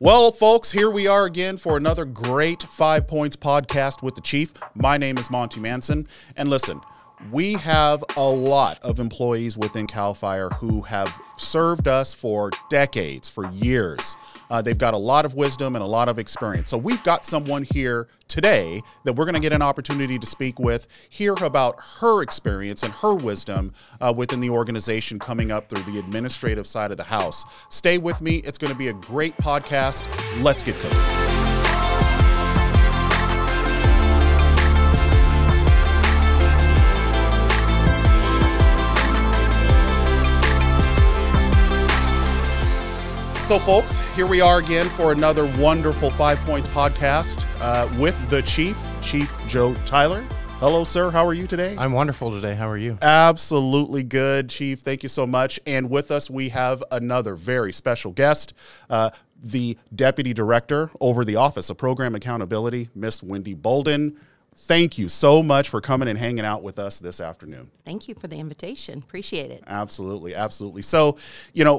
Well, folks, here we are again for another great 5 Points podcast with the Chief. My name is Monte Manson, and listen, we have a lot of employees within CAL FIRE who have served us for decades, for years. They've got a lot of wisdom and a lot of experience. So we've got someone here today that we're going to get an opportunity to speak with, hear about her experience and her wisdom within the organization coming up through the administrative side of the house. Stay with me. It's going to be a great podcast. Let's get cooking. So, folks, here we are again for another wonderful 5 Points podcast with the Chief Joe Tyler. Hello, sir. How are you today? I'm wonderful today. How are you? Absolutely good, Chief. Thank you so much. And with us, we have another very special guest, the Deputy Director over the Office of Program Accountability, Miss Wendy Bouldin. Thank you so much for coming and hanging out with us this afternoon. Thank you for the invitation. Appreciate it. Absolutely, absolutely. So,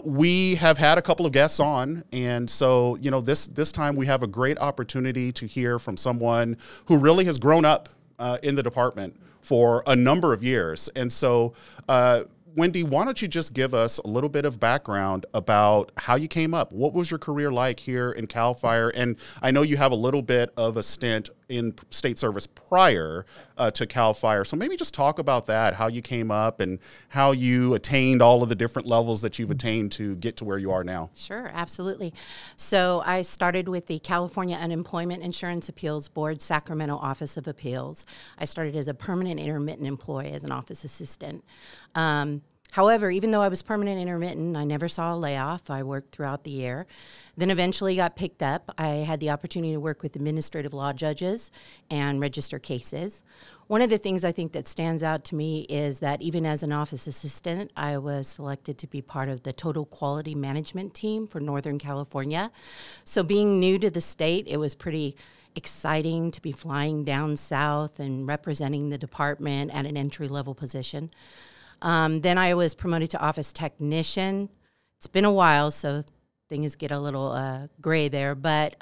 we have had a couple of guests on, and so, this time we have a great opportunity to hear from someone who really has grown up in the department for a number of years. And so, Wendy, why don't you just give us a little bit of background about how you came up? What was your career like here in CAL FIRE? And I know you have a little bit of a stint in state service prior to CAL FIRE. So maybe just talk about that, how you came up and how you attained all of the different levels that you've attained to get to where you are now. Sure, absolutely. So I started with the California Unemployment Insurance Appeals Board, Sacramento Office of Appeals. I started as a permanent intermittent employee as an office assistant. However, even though I was permanent intermittent, I never saw a layoff. I worked throughout the year. Then eventually got picked up. I had the opportunity to work with administrative law judges and register cases. One of the things I think that stands out to me is that even as an office assistant, I was selected to be part of the total quality management team for Northern California. So being new to the state, it was pretty exciting to be flying down south and representing the department at an entry-level position. Then I was promoted to office technician. It's been a while, so things get a little gray there. But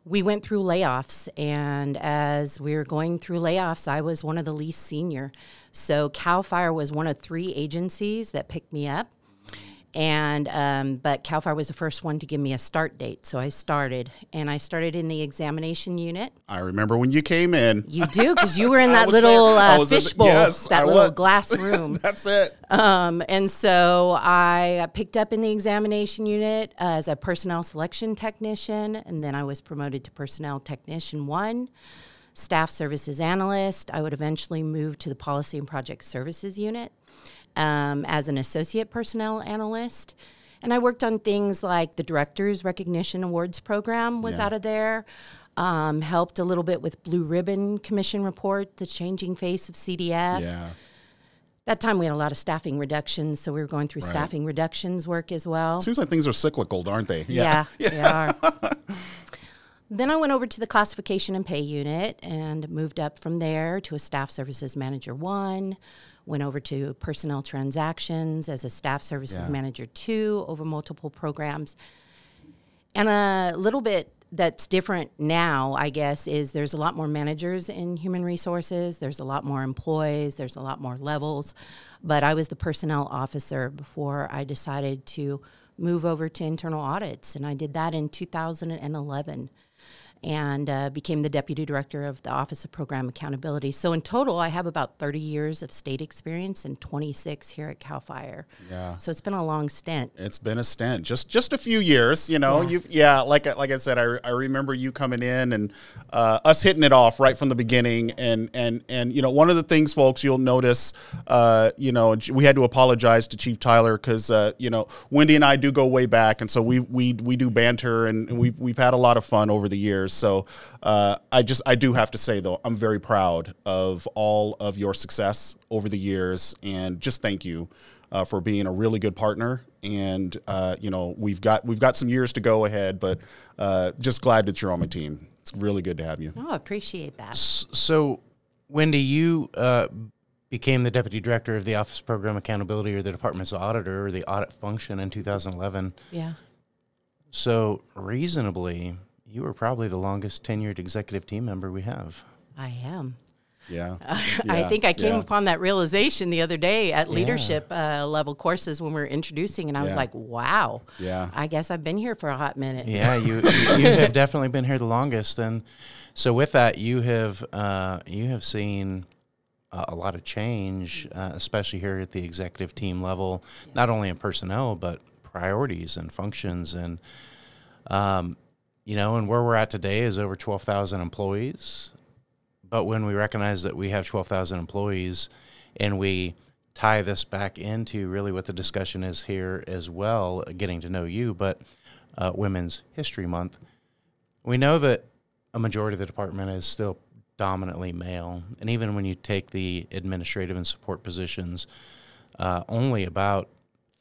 we went through layoffs, and as we were going through layoffs, I was one of the least senior. So CAL FIRE was one of 3 agencies that picked me up. And but CAL FIRE was the first one to give me a start date. So I started in the examination unit. I remember when you came in. You do, because you were in that little fishbowl, yes, that little glass room. That's it. And so I picked up in the examination unit as a personnel selection technician, and then I was promoted to personnel technician 1, staff services analyst. I would eventually move to the policy and project services unit as an associate personnel analyst. And I worked on things like the Director's Recognition Awards program was out of there. Helped a little bit with Blue Ribbon Commission report, the changing face of CDF. Yeah. That time we had a lot of staffing reductions, so we were going through staffing reductions work as well. Seems like things are cyclical, aren't they? Yeah, they are. Then I went over to the classification and pay unit and moved up from there to a staff services manager 1. Went over to personnel transactions as a staff services manager 2 over multiple programs. And a little bit that's different now, I guess, is there's a lot more managers in human resources. There's a lot more employees. There's a lot more levels. But I was the personnel officer before I decided to move over to internal audits. And I did that in 2011. And became the deputy director of the Office of Program Accountability. So in total, I have about 30 years of state experience and 26 here at CAL FIRE. Yeah. So it's been a long stint. It's been a stint, just a few years, You've like I said, I remember you coming in and us hitting it off right from the beginning. And one of the things, folks, you'll notice, we had to apologize to Chief Tyler because Wendy and I do go way back, and so we do banter and we've had a lot of fun over the years. So I do have to say, though, I'm very proud of all of your success over the years, and just thank you for being a really good partner. And we've got some years to go ahead, but just glad that you're on my team. It's really good to have you. Oh, I appreciate that. So, Wendy, you became the Deputy Director of the Office of Program Accountability, or the Department's auditor, or the audit function in 2011. Yeah. So reasonably, you were probably the longest tenured executive team member we have. I am. Yeah. I think I came yeah. upon that realization the other day at leadership level courses when we were introducing, and I was Yeah. like, wow, Yeah. I guess I've been here for a hot minute. Yeah, you have definitely been here the longest, and so with that, you have seen a lot of change, especially here at the executive team level, not only in personnel but priorities and functions, and and where we're at today is over 12,000 employees. But when we recognize that we have 12,000 employees, and we tie this back into really what the discussion is here as well, getting to know you, but Women's History Month, we know that a majority of the department is still dominantly male. And even when you take the administrative and support positions, only about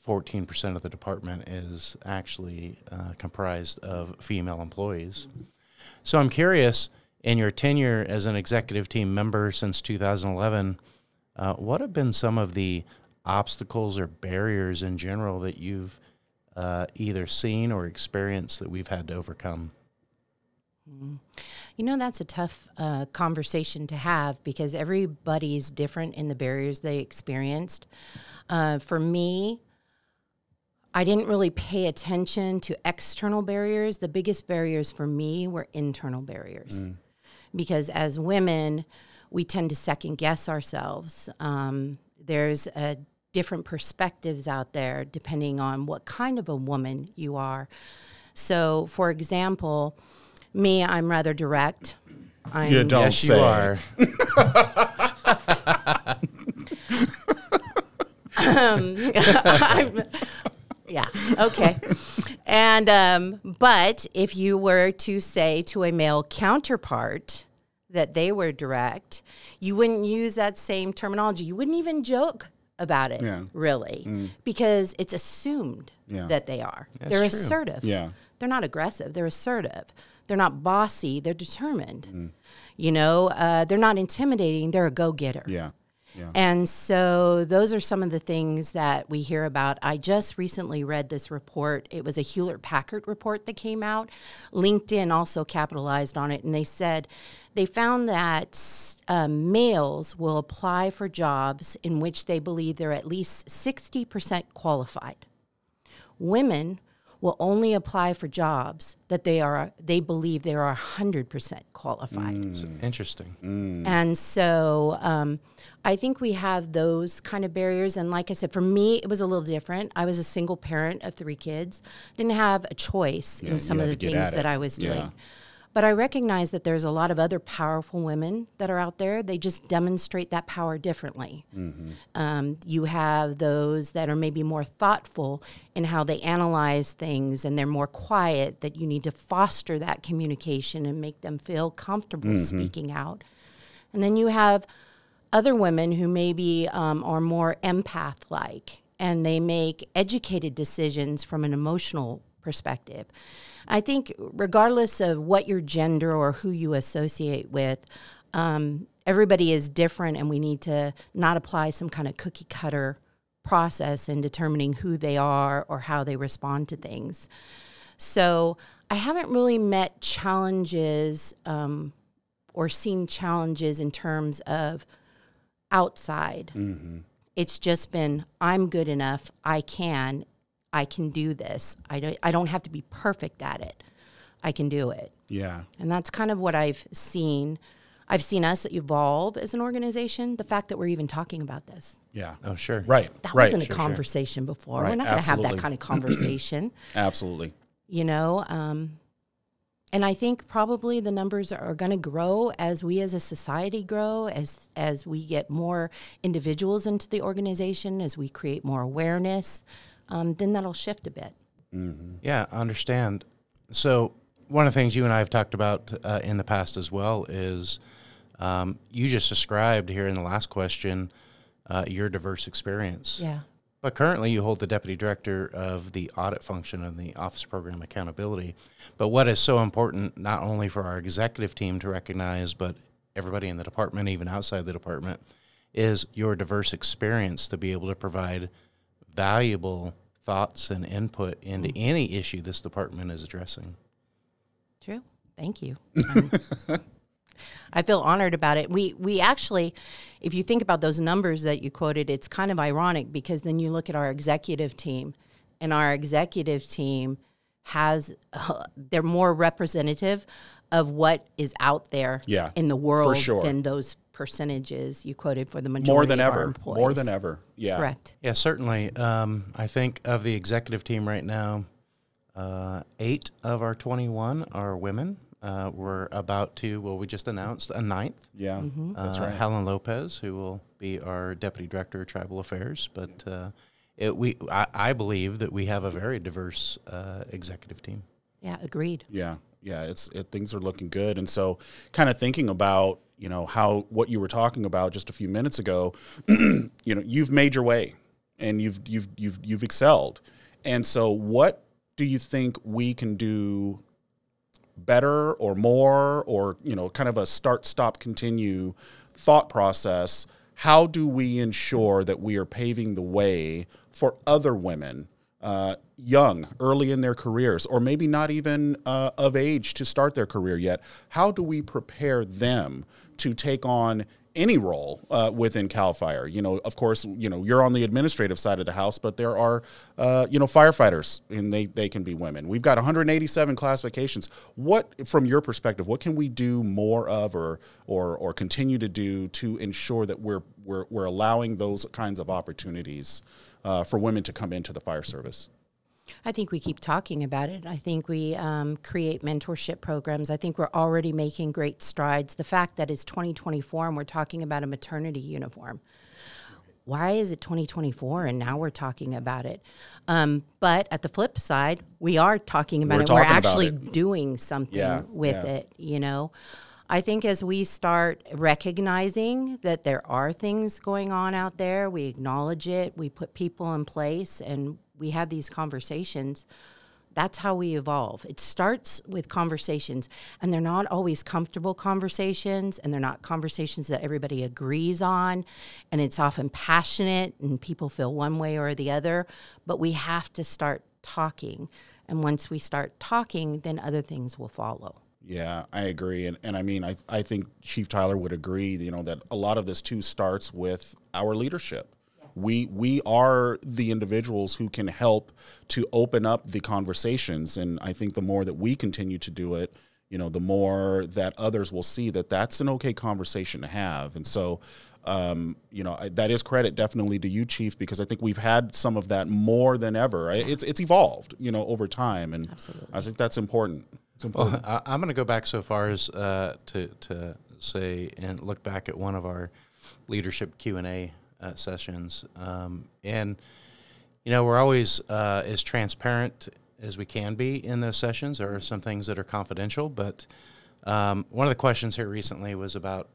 14% of the department is actually comprised of female employees. So I'm curious, in your tenure as an executive team member since 2011, what have been some of the obstacles or barriers in general that you've either seen or experienced that we've had to overcome? That's a tough conversation to have because everybody's different in the barriers they experienced. For me, I didn't really pay attention to external barriers. The biggest barriers for me were internal barriers. Because as women, we tend to second guess ourselves. There's different perspectives out there depending on what kind of a woman you are. So, for example, me, I'm rather direct. You don't yes, say. You are. Yeah, okay. And but if you were to say to a male counterpart that they were direct, you wouldn't use that same terminology. You wouldn't even joke about it, really, because it's assumed that they are. They're true. assertive. Yeah. They're not aggressive. They're assertive. They're not bossy. They're determined. They're not intimidating. They're a go-getter. Yeah. Yeah. And so those are some of the things that we hear about. I just recently read this report. It was a Hewlett-Packard report that came out. LinkedIn also capitalized on it, and they said they found that males will apply for jobs in which they believe they're at least 60% qualified. Women will only apply for jobs that they believe they are 100% qualified. Interesting. And so I think we have those kind of barriers. And like I said, for me, it was a little different. I was a single parent of 3 kids. Didn't have a choice in some of the things that I was doing. Yeah. But I recognize that there's a lot of other powerful women that are out there. They just demonstrate that power differently. You have those that are maybe more thoughtful in how they analyze things, and they're more quiet, that you need to foster that communication and make them feel comfortable speaking out. And then you have other women who maybe are more empath-like, and they make educated decisions from an emotional perspective. I think regardless of what your gender or who you associate with, everybody is different, and we need to not apply some kind of cookie cutter process in determining who they are or how they respond to things. So I haven't really met challenges or seen challenges in terms of outside. It's just been, I'm good enough, I can do this. I don't have to be perfect at it. I can do it. Yeah. And that's kind of what I've seen. I've seen us evolve as an organization, the fact that we're even talking about this. Yeah. Oh, sure. Right. That right. wasn't a conversation before. Right, We're not going to have that absolutely. kind of conversation. Absolutely. And I think probably the numbers are going to grow as we as a society grow, as we get more individuals into the organization, as we create more awareness. Then that'll shift a bit. Yeah, I understand. So one of the things you and I have talked about in the past as well is you just described here in the last question your diverse experience. Yeah. But currently you hold the Deputy Director of the Audit Function and the Office Program Accountability. But what is so important, not only for our executive team to recognize, but everybody in the department, even outside the department, is your diverse experience to be able to provide valuable thoughts and input into any issue this department is addressing. True. Thank you. I feel honored about it. We actually, if you think about those numbers that you quoted, it's kind of ironic because then you look at our executive team, and our executive team has, they're more representative of what is out there in the world than those percentages you quoted for the majority of our employees. More than ever. Yeah. Correct. Yeah, certainly. I think of the executive team right now, 8 of our 21 are women. We're about to, we just announced a 9th. Yeah, that's right. Helen Lopez, who will be our Deputy Director of Tribal Affairs. But I believe that we have a very diverse executive team. Yeah, agreed. Yeah, things are looking good. And so kind of thinking about, what you were talking about just a few minutes ago, you've made your way and you've excelled. And so what do you think we can do better or more, or, kind of a start, stop, continue thought process? How do we ensure that we are paving the way for other women, young, early in their careers, or maybe not even of age to start their career yet? How do we prepare them to take on any role within CAL FIRE? Of course, you're on the administrative side of the house, but there are, firefighters, and they can be women. We've got 187 classifications. What, from your perspective, what can we do more of, or continue to do to ensure that we're allowing those kinds of opportunities for women to come into the fire service? I think we keep talking about it. I think we create mentorship programs. I think we're already making great strides. The fact that it's 2024 and we're talking about a maternity uniform. Why is it 2024 and now we're talking about it? But at the flip side, we are talking about it. We're actually doing something with it, I think as we start recognizing that there are things going on out there, we acknowledge it, we put people in place, and we have these conversations, that's how we evolve. It starts with conversations, and they're not always comfortable conversations, and they're not conversations that everybody agrees on, and it's often passionate, and people feel one way or the other, but we have to start talking, and once we start talking, then other things will follow. Yeah, I agree. And I mean, I think Chief Tyler would agree, that a lot of this too starts with our leadership. We are the individuals who can help to open up the conversations. And I think the more that we continue to do it, the more that others will see that that's an okay conversation to have. And so, that is credit definitely to you, Chief, because I think we've had some of that more than ever. It's evolved, over time. And absolutely. I think that's important. Well, I'm going to go back so far as to say and look back at one of our leadership Q&A sessions. And we're always as transparent as we can be in those sessions. There are some things that are confidential, but one of the questions here recently was about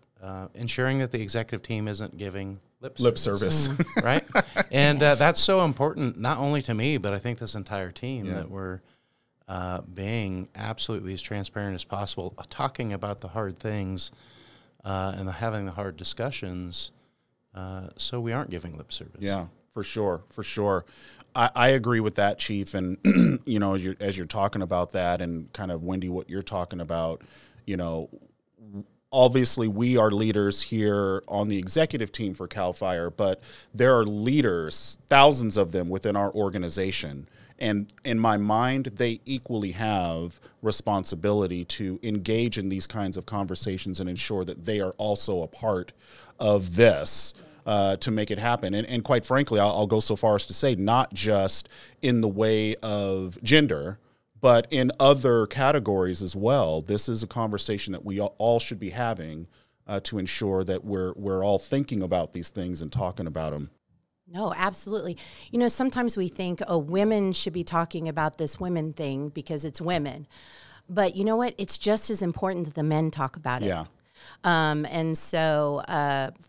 ensuring that the executive team isn't giving lip service. Right? And that's so important, not only to me, but I think this entire team, that we're being absolutely as transparent as possible, talking about the hard things and having the hard discussions, so we aren't giving lip service. Yeah, for sure. I agree with that, Chief. And as you're talking about that, and kind of, Wendy, what you're talking about, obviously we are leaders here on the executive team for CAL FIRE, but there are leaders, thousands of them within our organization. And in my mind, they equally have responsibility to engage in these kinds of conversations and ensure that they are also a part of this to make it happen. And quite frankly, I'll go so far as to say, not just in the way of gender, but in other categories as well. This is a conversation that we all should be having to ensure that we're all thinking about these things and talking about them. No, absolutely. Sometimes we think, women should be talking about this women thing because it's women. But you know what? It's just as important that the men talk about it. Yeah. And so,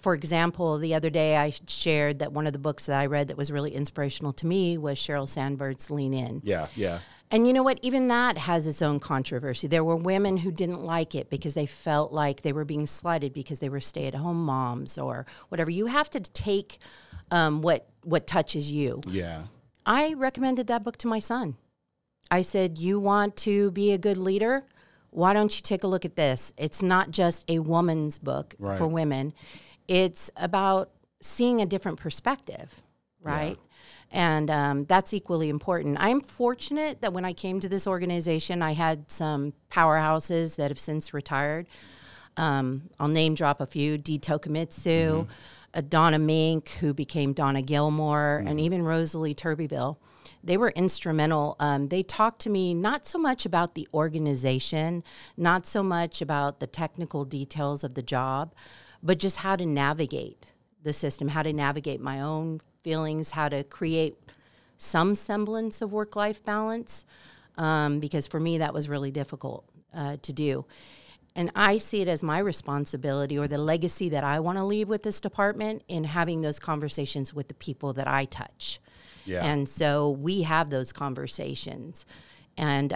for example, the other day I shared that one of the books that I read that was really inspirational to me was Sheryl Sandberg's Lean In. Yeah. And you know what? Even that has its own controversy. There were women who didn't like it because they felt like they were being slighted because they were stay-at-home moms or whatever. You have to take what touches you. Yeah. I recommended that book to my son. I said, you want to be a good leader? Why don't you take a look at this? It's not just a woman's book for women. It's about seeing a different perspective, right? Yeah. And that's equally important. I'm fortunate that when I came to this organization, I had some powerhouses that have since retired. I'll name drop a few: Dee Tokamitsu, Donna Mink, who became Donna Gilmore, and even Rosalie Turbyville. They were instrumental. They talked to me not so much about the organization, not so much about the technical details of the job, but just how to navigate the system, how to navigate my own feelings, how to create some semblance of work-life balance, because for me that was really difficult to do. And I see it as my responsibility, or the legacy that I want to leave with this department, in having those conversations with the people that I touch. Yeah. And so we have those conversations. And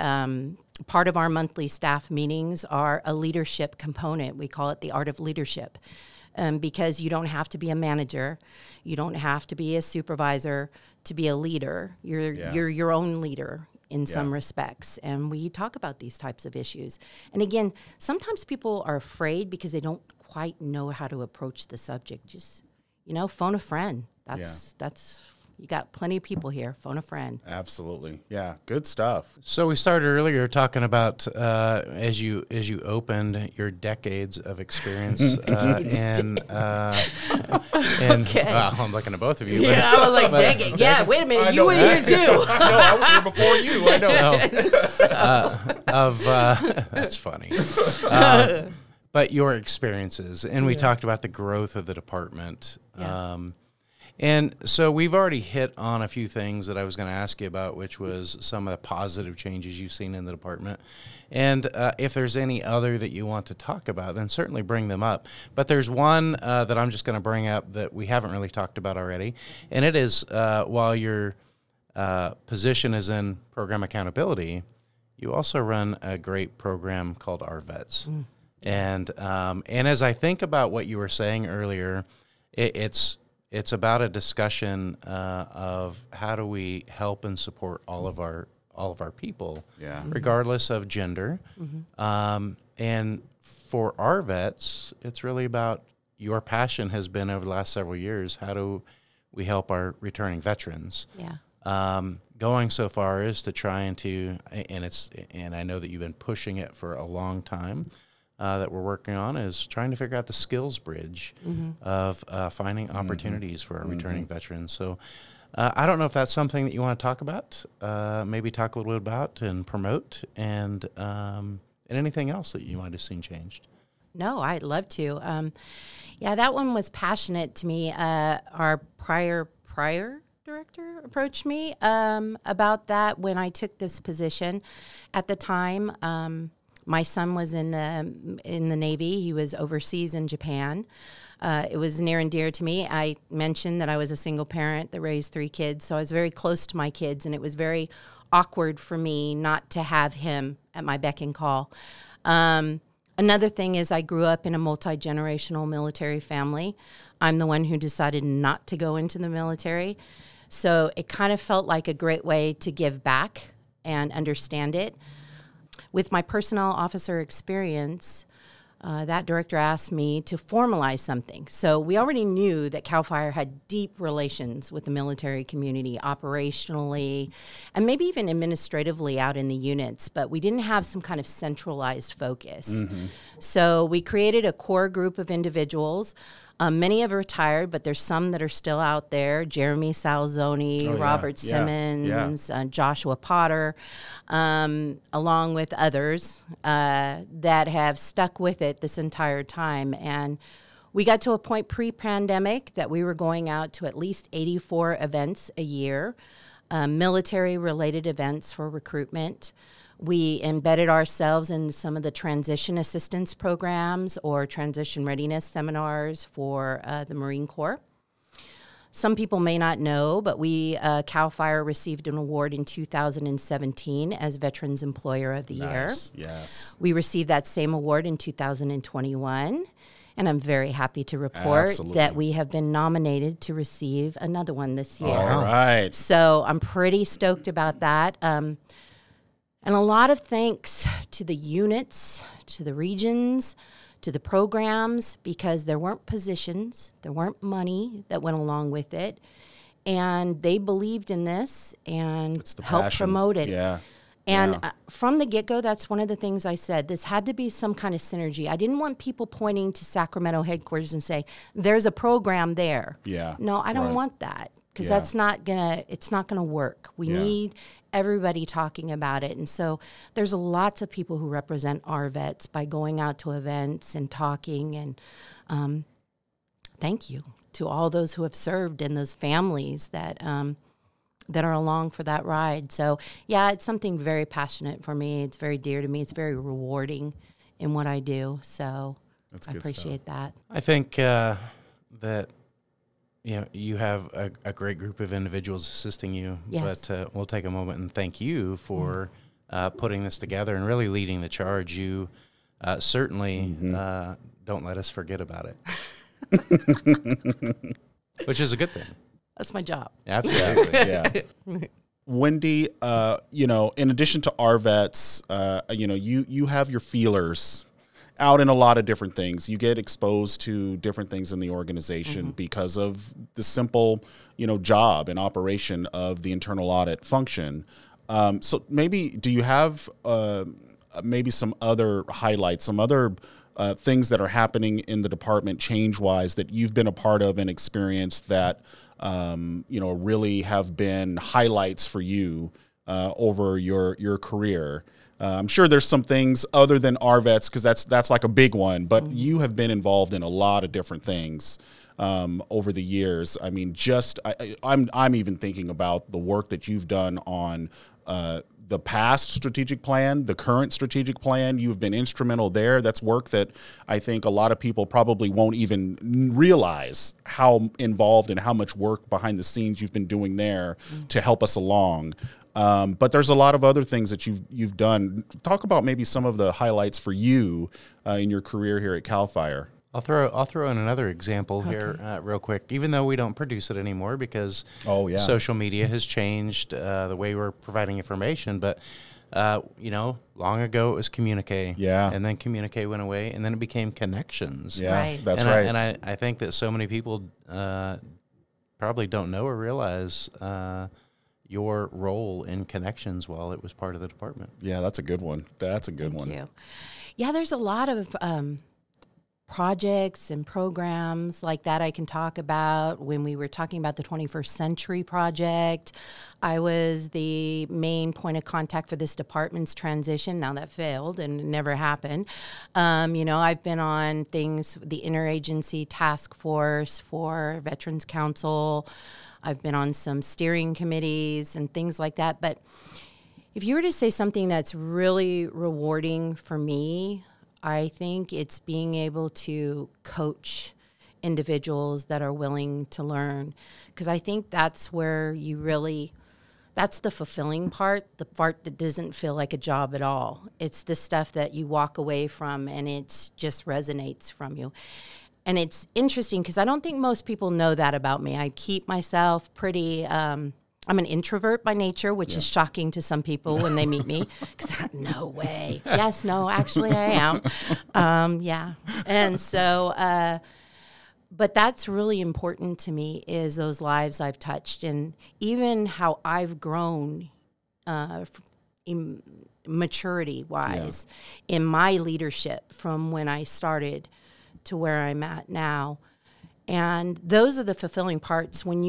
part of our monthly staff meetings are a leadership component. We call it the art of leadership, because you don't have to be a manager. You don't have to be a supervisor to be a leader. You're your own leader in some respects. And we talk about these types of issues. And again, sometimes people are afraid because they don't quite know how to approach the subject. Just, phone a friend. That's you got plenty of people here. Phone a friend. Absolutely. Yeah. Good stuff. So we started earlier talking about as you opened your decades of experience and okay. I'm looking at both of you. Yeah, I was like, decade. Yeah, wait a minute. You were here too. No, I was here before you. I know. That's funny. But your experiences, and we talked about the growth of the department. Yeah. And so we've already hit on a few things that I was going to ask you about, which was some of the positive changes you've seen in the department. And if there's any other that you want to talk about, then certainly bring them up. But there's one that I'm just going to bring up that we haven't really talked about already, and it is while your position is in program accountability, you also run a great program called R.V.E.T.S. And as I think about what you were saying earlier, it's about a discussion of how do we help and support all of our people, regardless of gender. And for R.V.E.T.S, it's really about your passion has been over the last several years. How do we help our returning veterans? Going so far as to try and I know that you've been pushing it for a long time. That we're working on is trying to figure out the skills bridge of finding opportunities for our returning veterans. So I don't know if that's something that you want to talk about, maybe talk a little bit about and promote, and anything else that you might have seen changed. No, I'd love to. That one was passionate to me. Our prior director approached me about that when I took this position. At the time, my son was in the Navy. He was overseas in Japan. It was near and dear to me. I mentioned that I was a single parent that raised 3 kids, so I was very close to my kids, and it was very awkward for me not to have him at my beck and call. Another thing is I grew up in a multi-generational military family. I'm the one who decided not to go into the military, so it kind of felt like a great way to give back and understand it. With my personnel officer experience, that director asked me to formalize something. So we already knew that CAL FIRE had deep relations with the military community operationally and maybe even administratively out in the units, but we didn't have some kind of centralized focus. So we created a core group of individuals. Many have retired, but there's some that are still out there. Jeremy Salzoni, Robert Simmons, Joshua Potter, along with others that have stuck with it this entire time. And we got to a point pre-pandemic that we were going out to at least 84 events a year, military-related events for recruitment. We embedded ourselves in some of the transition assistance programs or transition readiness seminars for the Marine Corps. Some people may not know, but CAL FIRE received an award in 2017 as Veterans Employer of the Year. Yes. We received that same award in 2021. And I'm very happy to report Absolutely. that we have been nominated to receive another one this year. All right. So I'm pretty stoked about that. And a lot of thanks to the units, to the regions, to the programs, because there weren't positions, there weren't money that went along with it. And they believed in this and helped passion. promote it. Yeah. And from the get-go, that's one of the things I said. This had to be some kind of synergy. I didn't want people pointing to Sacramento headquarters and say, there's a program there. Yeah. No, I don't Right. want that, because Yeah. it's not gonna work. We Yeah. need everybody talking about it. And so there's lots of people who represent R.V.E.T.S by going out to events and talking. And thank you to all those who have served and those families that are along for that ride. So, yeah, it's something very passionate for me. It's very dear to me. It's very rewarding in what I do. So That's I good appreciate that. I think that you have a great group of individuals assisting you. Yes. But we'll take a moment and thank you for putting this together and really leading the charge. You certainly don't let us forget about it, which is a good thing. That's my job. Absolutely. Yeah. Wendy, in addition to R.V.E.T.S, you have your feelers out in a lot of different things. You get exposed to different things in the organization because of the simple, job and operation of the internal audit function. So maybe, do you have maybe some other highlights, some other things that are happening in the department change-wise that you've been a part of and experienced that really have been highlights for you over your career? I'm sure there's some things other than R.V.E.T.S, because that's like a big one, but you have been involved in a lot of different things over the years. I mean, I'm even thinking about the work that you've done on the past strategic plan, the current strategic plan. You've been instrumental there. That's work that I think a lot of people probably won't even realize how involved and how much work behind the scenes you've been doing there to help us along. But there's a lot of other things that you've done. Talk about maybe some of the highlights for you in your career here at CAL FIRE. I'll throw in another example here real quick, even though we don't produce it anymore because social media has changed the way we're providing information. But, long ago it was communique. Yeah. And then communique went away, and then it became connections. Yeah, Right. that's and right. I think that so many people probably don't know or realize your role in connections while it was part of the department. Yeah, that's a good one. That's a good one. Thank you. Yeah, there's a lot of projects and programs like that I can talk about. When we were talking about the 21st Century Project, I was the main point of contact for this department's transition. Now that failed and it never happened. I've been on things, the Interagency Task Force for Veterans Council. I've been on some steering committees and things like that. But if you were to say something that's really rewarding for me, I think it's being able to coach individuals that are willing to learn, because I think that's where that's the fulfilling part, the part that doesn't feel like a job at all. It's the stuff that you walk away from and it just resonates from you. And it's interesting because I don't think most people know that about me. I keep myself pretty... I'm an introvert by nature, which is shocking to some people when they meet me. Because no way. Yes, no, actually I am. And so, but that's really important to me, is those lives I've touched and even how I've grown maturity-wise in my leadership from when I started to where I'm at now. And those are the fulfilling parts when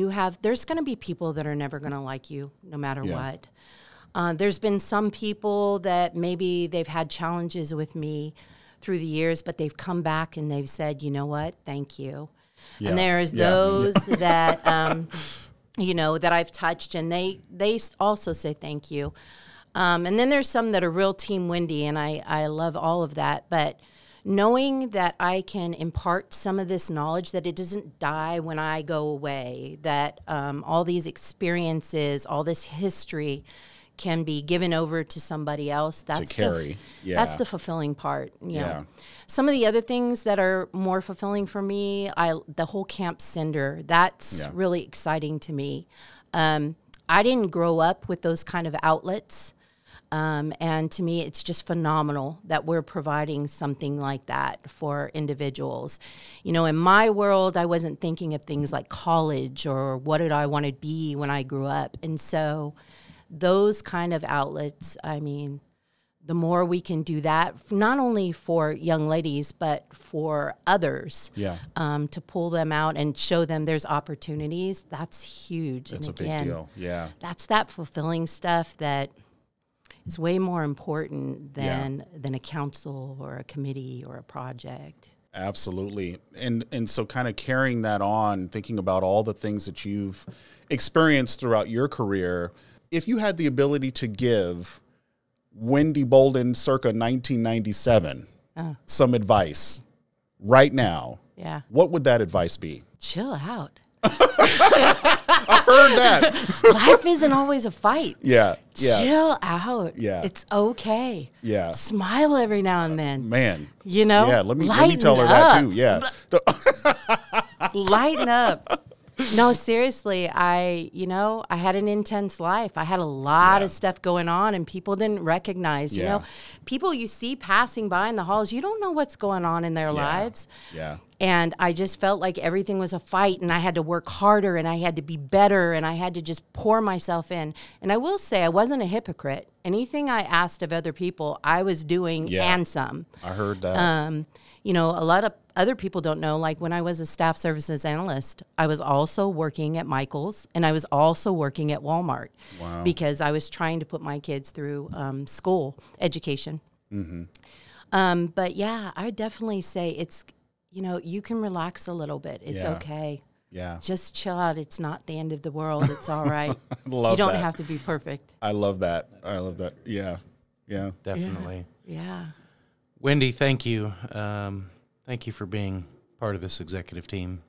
there's going to be people that are never going to like you no matter what. There's been some people that maybe they've had challenges with me through the years, but they've come back and they've said, you know what, thank you. Yeah. And there's those that, that I've touched and they also say thank you. And then there's some that are real Team Wendy, and I love all of that. But knowing that I can impart some of this knowledge, that it doesn't die when I go away, that all these experiences, all this history can be given over to somebody else. That's to carry. That's the fulfilling part. You know. Yeah. Some of the other things that are more fulfilling for me, the whole Camp Cinder, that's really exciting to me. I didn't grow up with those kind of outlets. And to me, it's just phenomenal that we're providing something like that for individuals. You know, in my world, I wasn't thinking of things like college or what did I want to be when I grew up. And so those kind of outlets, I mean, the more we can do that, not only for young ladies, but for others, to pull them out and show them there's opportunities, that's huge. That's and a big deal. Yeah. That's that fulfilling stuff that is way more important than a council or a committee or a project. Absolutely. And so kind of carrying that on, thinking about all the things that you've experienced throughout your career, if you had the ability to give Wendy Bouldin circa 1997 some advice right now, what would that advice be? Chill out. I heard that. Life isn't always a fight. Yeah. Chill out. Yeah. It's okay. Yeah. Smile every now and then. Man. You know? Yeah, let me tell her that too. Yeah. Lighten up. No, seriously, I had an intense life. I had a lot of stuff going on and people didn't recognize, you know, people you see passing by in the halls, you don't know what's going on in their lives. Yeah. And I just felt like everything was a fight and I had to work harder and I had to be better and I had to just pour myself in. And I will say I wasn't a hypocrite. Anything I asked of other people, I was doing and some. I heard that. You know, a lot of other people don't know, like when I was a staff services analyst, I was also working at Michael's and I was also working at Walmart because I was trying to put my kids through school education. Mm-hmm. But yeah, I would definitely say it's, you know, you can relax a little bit. It's okay. Yeah. Just chill out. It's not the end of the world. It's all right. You don't have to be perfect. I love that. I love that. Yeah. Yeah. Definitely. Yeah. Wendy, thank you. Thank you for being part of this executive team.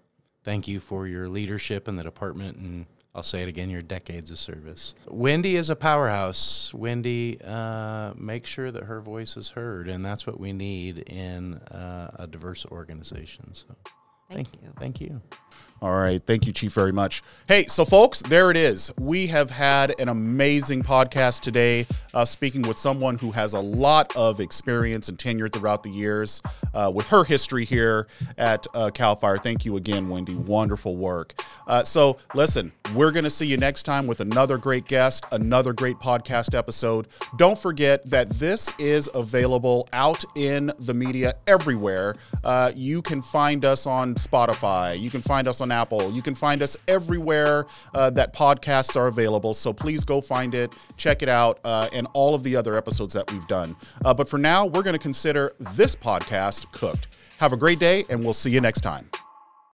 Thank you for your leadership in the department, and I'll say it again, your decades of service. Wendy is a powerhouse. Wendy makes sure that her voice is heard, and that's what we need in a diverse organization. So Thank you. Thank you. All right. Thank you, Chief, very much. Hey, so folks, there it is. We have had an amazing podcast today, speaking with someone who has a lot of experience and tenure throughout the years with her history here at CAL FIRE. Thank you again, Wendy. Wonderful work. So listen, we're going to see you next time with another great guest, another great podcast episode. Don't forget that this is available out in the media everywhere. You can find us on Spotify. You can find us on Apple. You can find us everywhere that podcasts are available. So please go find it, check it out, and all of the other episodes that we've done. But for now, we're going to consider this podcast cooked. Have a great day, and we'll see you next time.